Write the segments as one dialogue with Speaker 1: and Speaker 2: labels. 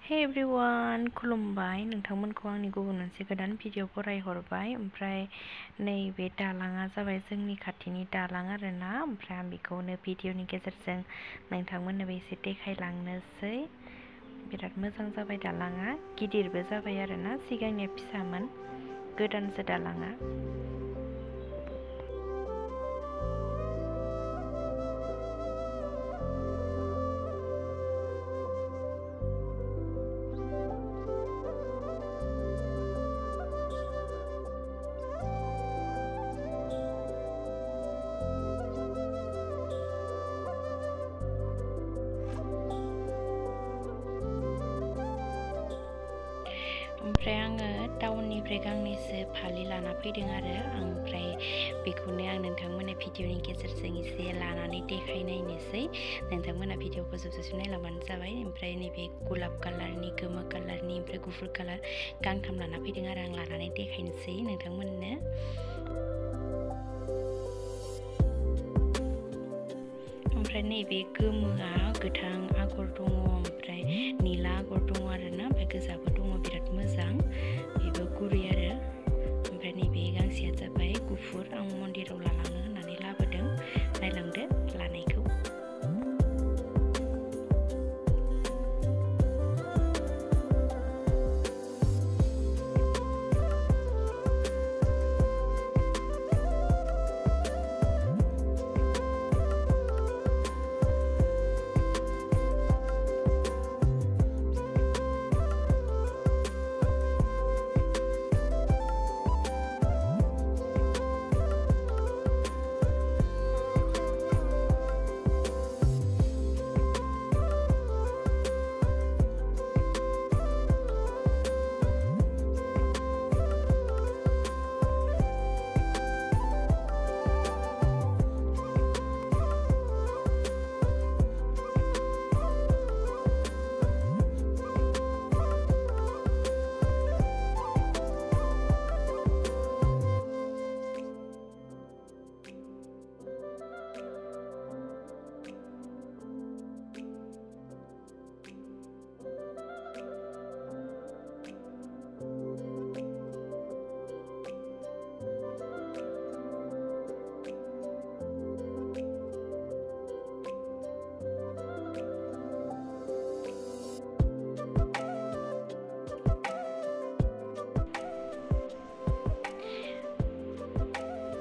Speaker 1: Hey everyone, खुलुमबाय नोंथांमोनखौ आंनि गुबुन मोनसे गोदान भिडिअ फरायहरबाय। ओमफ्राय नैबे दालाङा जाबाय जोंनि खाथिनि दालां आरोना। ओमफ्राय आं बेखौनो भिडिअनि गेजेरजों नोंथांमोननोबो एसे देखायलांनोसै। बिराद मोजां जाबाय दालाङा, गिदिरबो जाबाय आरोना, सिगांनिया फिसामोन, गोदानसो दालाङा। ओमफ्राय आङो टाउननिफ्राय गांनैसो फालि लाना फैदों आरो ओमफ्राय बेखौनो आं नोंथांमोननो भिडिअनि गेजेरजों एसे लानानै देखायनायनोसै। नोंथांमोना भिडिअखौ जोबजासिम नायलांबानो जाबाय। ओमफ्राय नैबे गलाब कालारनि, गोमो कालारनि, ओमफ्राय गुफुर कालार गांथाम लाना फैदों आरो आं लानानै देखायनोसै नोंथांमोननो। ओमफ्राय नैबे गोमोआ गोथां आगर दङ, ओमफ्राय निला आगर दङ आरोना, ओमफ्राय गोजाबो दङ, बिराद मोजां, बेबो गुरै आरो। ओमफ्राय नैबे गांसेया जाबाय गुफुर, आं मन्दिराव लालांनो होननानै लाबोदों, नायलांदो लानायखौ।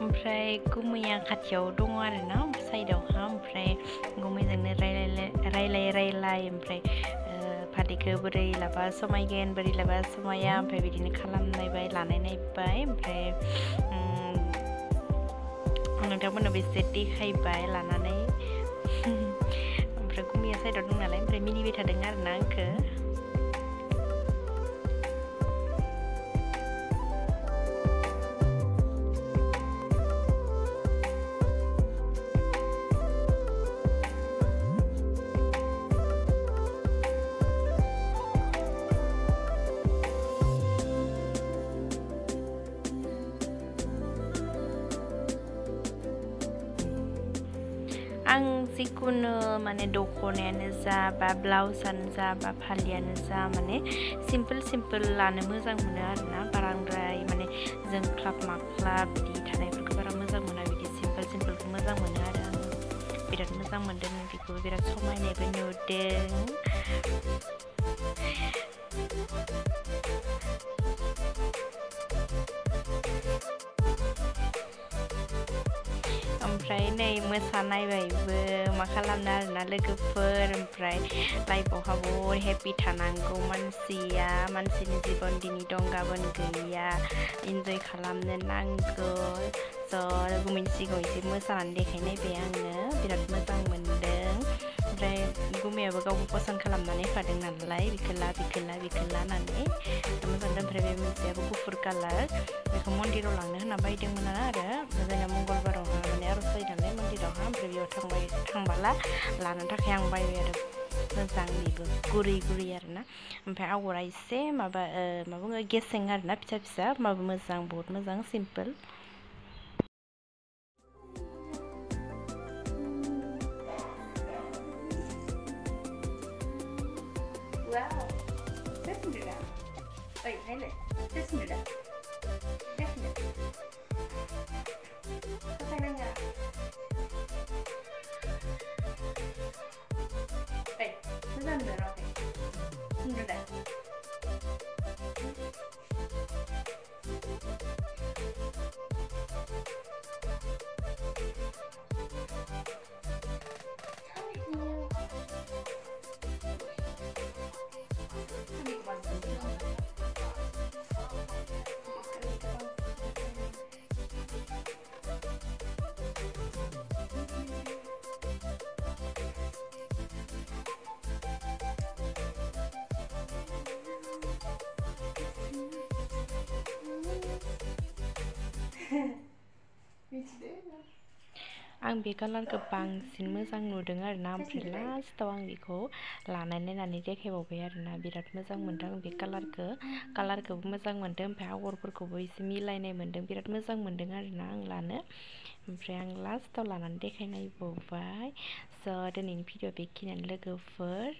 Speaker 1: ओमफ्राय गुमैया खाथियाव दङ आरोना, साइडआवहा। ओमफ्राय गुमैजोंनो रायलाय ओमफ्राय फालिखौ बोरै लाबा समायगोन, बोरै लाबा समाया, ओमफ्राय बिदिनो खालामनायबाय, लानायबाय। ओमफ्राय नोंथांमोननोबो एसे देखायबाय लानानै। ओमफ्राय गुमैया साइडआव दं नालाय, ओमफ्राय मिनिबाय थादों आरोना आंखौ। आं जिखुनु माने दख'नायानो जा बा ब्लाउसआनो जा बा फालियानो जा माने सिम्पोल लानो मोजां मोनो आरोना। बाराद्राय माने जोंख्लाब माख्लाब बिदि थानायफोरखौ बारा मोजां मोना, बिदि सिम्पोलखौ मोजां मोनो आरो आं। बिराद मोजां मोनदों, बेखौबो बिराद समायनायबो नुदों। ओमफ्राय नै मोसानायबायबो, मा खालामनो आरोना लोगोफोर। ओमफ्राय लाइफआवहा बहुद हेपि थानांगौ मानसिया, मानसिनि जिबन दिनै दं गाबोन गैया, इन्जय खालामनो नांगौ। स' गुमैनि सिगाङाव एसे मोसानानै देखायनायबाय आङो, बिराद मोजां मोनदों। ओमफ्राय गुमैयाबो गावबो पसन्द खालामनानै होखादों नालाय, बेखौ ला होननानै मोजां। ओमफ्राय बे मोनसेयाबो गुफुर कालार, बेखौ मन्दिराव लांनो होनना बायदोंमोन आरो। जोंना मंगलबारावहा माने आर'ज जायो नालाय मन्दिरावहा, ओमफ्राय बेयाव थांबाला लानो थाखाय आं बायबाय आरो। मोजां, बेबो गुरै आरोना। ओमफ्राय आगरा एसे माबा बुङो गेसें आरोना, फिसा होमबाबो मोजां, बहुत मोजां, simple. Wow. Desmond dah. Oi, hele. Desmond dah. Desmond. Pakai nanya. Oi, mana dah oke. Desmond dah. आं बे कालारखौ बांसिन मोजां नुदों आरोना ओमफ्राय लास्टआव आं बेखौ लानानै देखायबावबाय आरोना बिराद मोजां मोनदों आं बे कालारखौबो मोजां मोनदों ओमफ्राय आगरफोरखौबो एसे मिलायनाय मोनदों बिराद मोजां मोनदों आरोना आं लानो ओमफ्राय आं लास्टआव लानानै देखायनायबावबाय स' दिनैनि भिडिअ बेखिनियानो लोगोफोर